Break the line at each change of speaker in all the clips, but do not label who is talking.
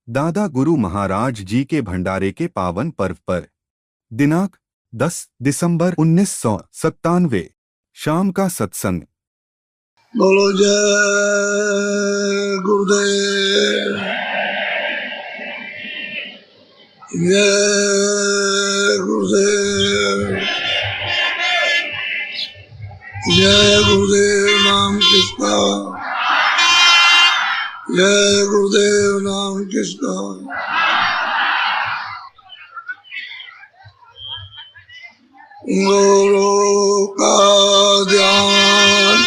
दादा गुरु महाराज जी के भंडारे के पावन पर्व पर दिनांक 10 दिसंबर 1997 शाम का सत्संग।
बोलो जय गुरुदेव, जय गुरुदेव, जय गुरुदेव नाम किसका, जय गुरुदेव नाम किसका। गुरु का ध्यान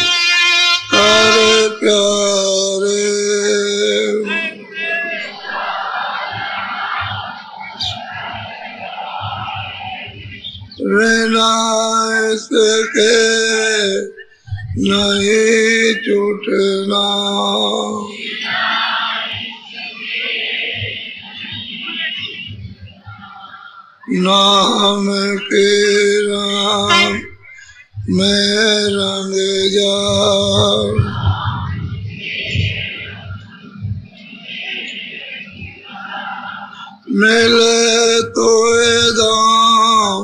करे प्यारे, रहना इसके नहीं छूटना, नाम के राम में रंग जाओ, मिले तो दाम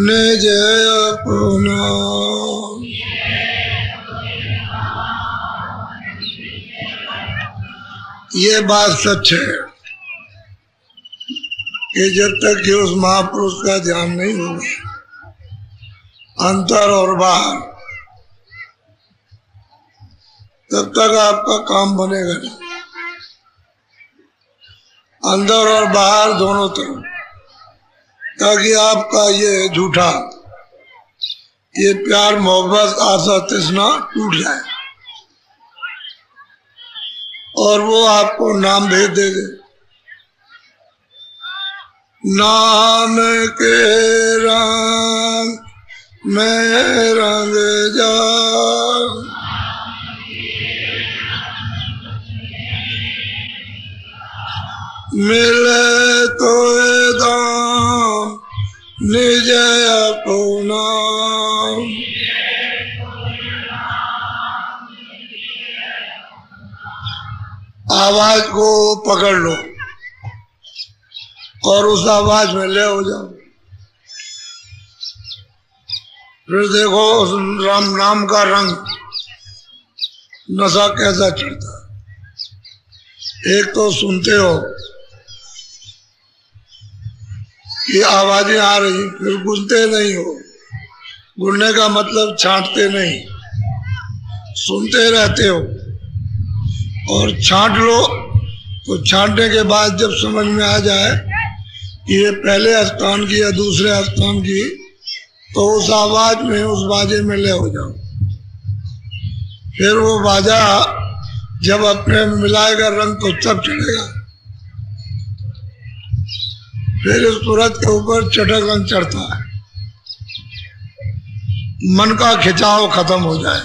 निज अपना। ये बात सच है कि जब तक कि उस महापुरुष का ध्यान नहीं होगा, अंतर और बाहर, तब तक आपका काम बनेगा नहीं। अंदर और बाहर दोनों तरफ, ताकि आपका ये झूठा, ये प्यार मोहब्बत आशा तृष्णा टूट जाए और वो आपको नाम भेज देंगे। नाम के रंग में रंग जा, मिले तो दाम निज अपना। आवाज को पकड़ लो और उस आवाज में ले हो जाओ। फिर देखो उस राम नाम का रंग, नशा कैसा चढ़ता है। एक तो सुनते हो कि आवाजें आ रही, फिर गुनते नहीं हो। गुनने का मतलब छांटते नहीं, सुनते रहते हो। और छांट लो तो छांटने के बाद जब समझ में आ जाए कि ये पहले स्थान की या दूसरे स्थान की, तो उस आवाज में, उस बाजे में ले हो जाओ। फिर वो बाजा जब अपने में मिलाएगा रंग तो तब चढ़ेगा। फिर इस सूरत के ऊपर चटक रंग चढ़ता है, मन का खिंचाव खत्म हो जाए।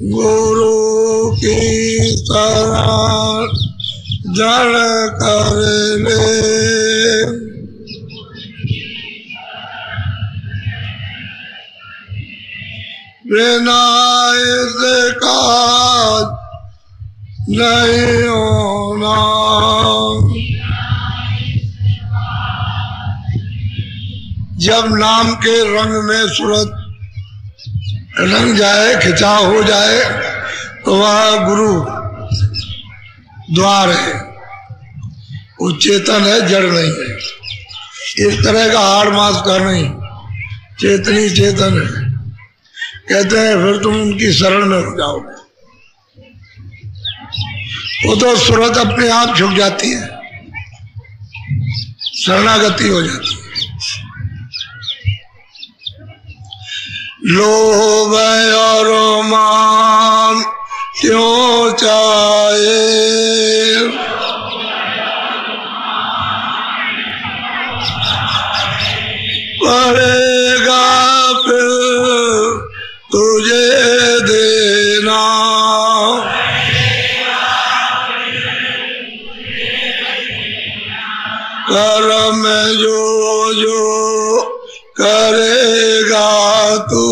गुरु की शरण जड़ कर ले, बिना इसका नहीं होना। जब नाम के रंग में सूरत रंग जाए, खिंचाव हो जाए, तो वह गुरु द्वार है। वो चेतन है, जड़ नहीं है। इस तरह का हाड़ मास का नहीं, चेतनी चेतन है। कहते हैं फिर तुम उनकी शरण में हो जाओगे। वो तो सूरत अपने आप झुक जाती है, शरणागति हो जाती है। लोभ और मान क्यों चाहे, पड़ेगा फिर तुझे देना। कर्म जो जो करेगा तू,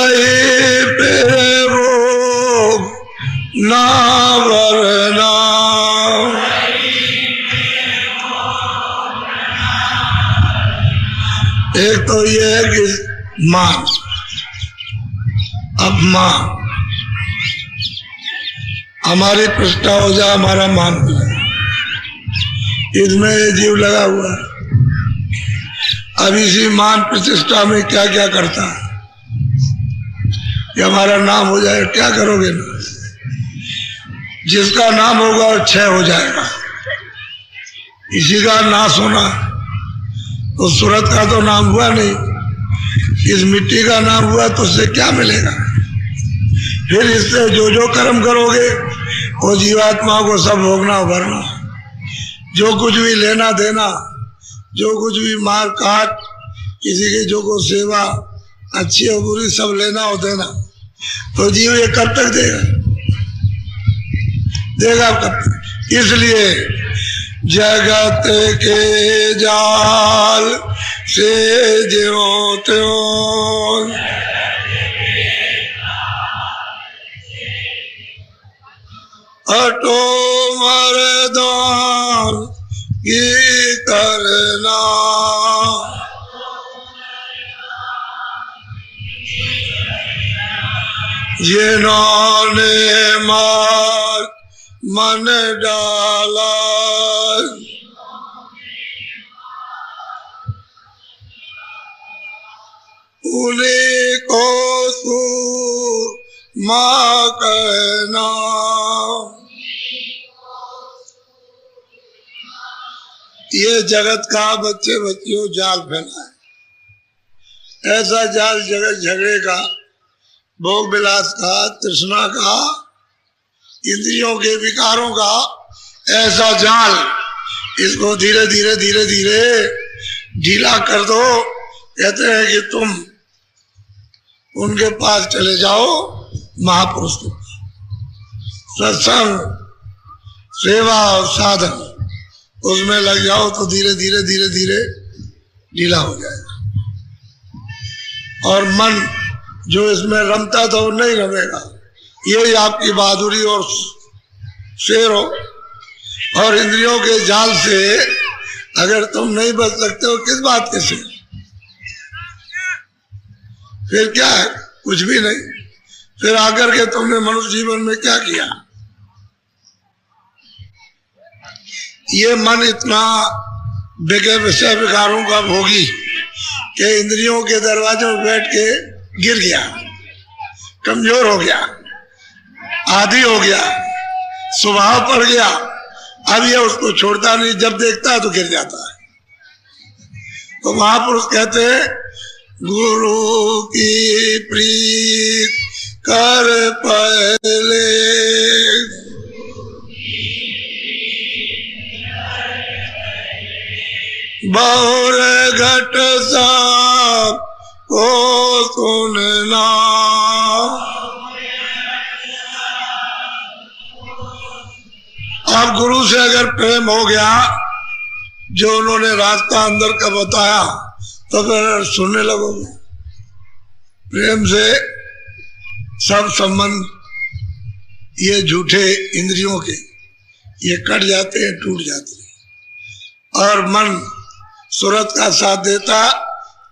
वही पे वो ना वरना। एक तो ये है कि मान, अब मान हमारी प्रतिष्ठा हो जाए, हमारा मान हो जाए, इसमें ये जीव लगा हुआ है। अब इसी मान प्रतिष्ठा में क्या क्या करता है कि हमारा नाम हो जाए। क्या करोगे ना, जिसका नाम होगा वो क्षय हो जाएगा, इसी का नाश होना। तो सूरत का तो नाम हुआ नहीं, इस मिट्टी का नाम हुआ, तो उससे क्या मिलेगा। फिर इससे जो जो कर्म करोगे वो जीवात्मा को सब भोगना भरना। जो कुछ भी लेना देना, जो कुछ भी मार काट, किसी की जो को सेवा अच्छी और बुरी सब लेना और देना, तो जीव ये कब तक देगा, देगा कब तक। इसलिए जगत के जाल से ज्यों त्यों हटो मर्दान की करना। जिन्होंने मार मन डाला, उन्हीं को सूरमा कहना। ये जगत का बच्चे बच्चियों जाल फैला है। ऐसा जाल जगत झगड़े का, भोग विलास का, तृष्णा का, इंद्रियों के विकारों का ऐसा जाल, इसको धीरे धीरे धीरे धीरे ढीला कर दो। कहते हैं कि तुम उनके पास चले जाओ, महापुरुष के सत्संग, सेवा और साधन, उसमें लग जाओ तो धीरे धीरे धीरे धीरे ढीला हो जाएगा। और मन जो इसमें रमता था वो नहीं रमेगा। ये आपकी बहादुरी और शेर हो। और इंद्रियों के जाल से अगर तुम नहीं बच सकते हो, किस बात के शेर, फिर क्या है, कुछ भी नहीं। फिर आकर के तुमने मनुष्य जीवन में क्या किया। ये मन इतना बेगे विषय विकारों का भोगी कि इंद्रियों के दरवाजे में बैठ के गिर गया, कमजोर हो गया, आदी हो गया, स्वभाव पड़ गया। अब ये उसको छोड़ता नहीं, जब देखता है तो गिर जाता है। तो महापुरुष कहते हैं, गुरु की प्रीत कर पहले, बहुर घट सब को सुनना। अब गुरु से अगर प्रेम हो गया, जो उन्होंने रास्ता अंदर का बताया, तो फिर सुनने लगोगे। प्रेम से सब संबंध ये झूठे इंद्रियों के ये कट जाते हैं, टूट जाते हैं। और मन सूरत का साथ देता,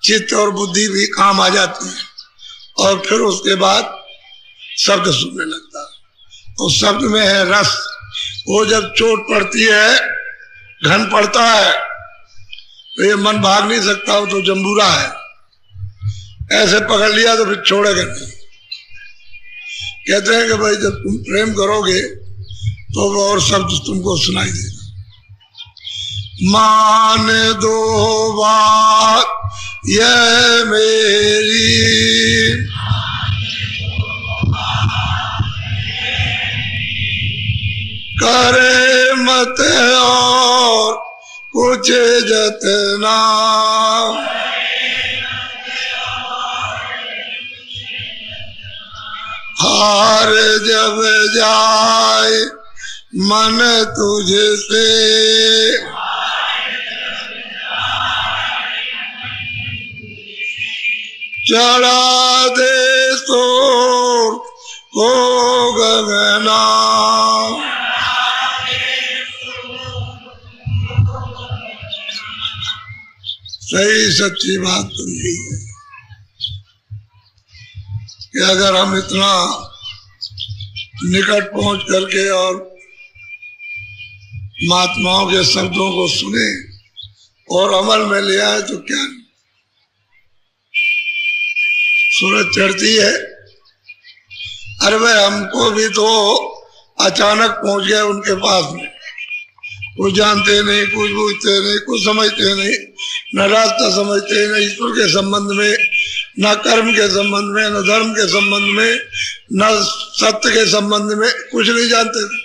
चित्त और बुद्धि भी काम आ जाती है। और फिर उसके बाद शब्द सुनने लगता। तो शब्द में है रस। वो जब चोट पड़ती है, घन पड़ता है, तो ये मन भाग नहीं सकता, वो तो जंबूरा है। ऐसे पकड़ लिया तो फिर छोड़ेगा नहीं। कहते हैं कि भाई जब तुम प्रेम करोगे तो वो और शब्द तुमको सुनाई देगा। मान दो बात ये मेरी, करे मत और कुछ जतना। हार जब जाए मन तुझसे, चढ़ा दे को गगना। सही सच्ची बात तो यही है कि अगर हम इतना निकट पहुंच करके और महात्माओं के शब्दों को सुने और अमल में ले आए तो क्या नहीं। सूरज चढ़ती है, अरे भाई हमको भी तो अचानक पहुंच गए उनके पास में, कुछ जानते नहीं, कुछ पूछते नहीं, कुछ समझते नहीं, न रास्ता समझते, न ईश्वर के संबंध में, न कर्म के संबंध में, न धर्म के संबंध में, न सत्य के संबंध में, कुछ नहीं जानते थे,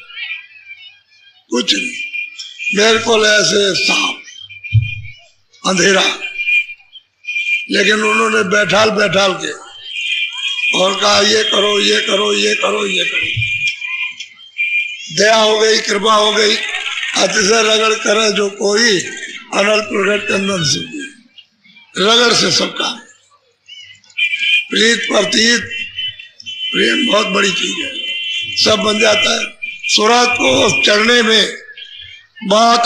कुछ नहीं। बिल्कुल ऐसे साफ अंधेरा, लेकिन उन्होंने बैठाल के और कहा ये करो, ये करो, ये करो, ये करो। दया हो गई, कृपा हो गई, अतिशय रगड़ करे जो कोई अनर्थ प्रकट चंदन से, रगड़ से सब काम। प्रीत प्रतीत प्रेम बहुत बड़ी चीज है, सब बन जाता है। सूरज को चढ़ने में बहुत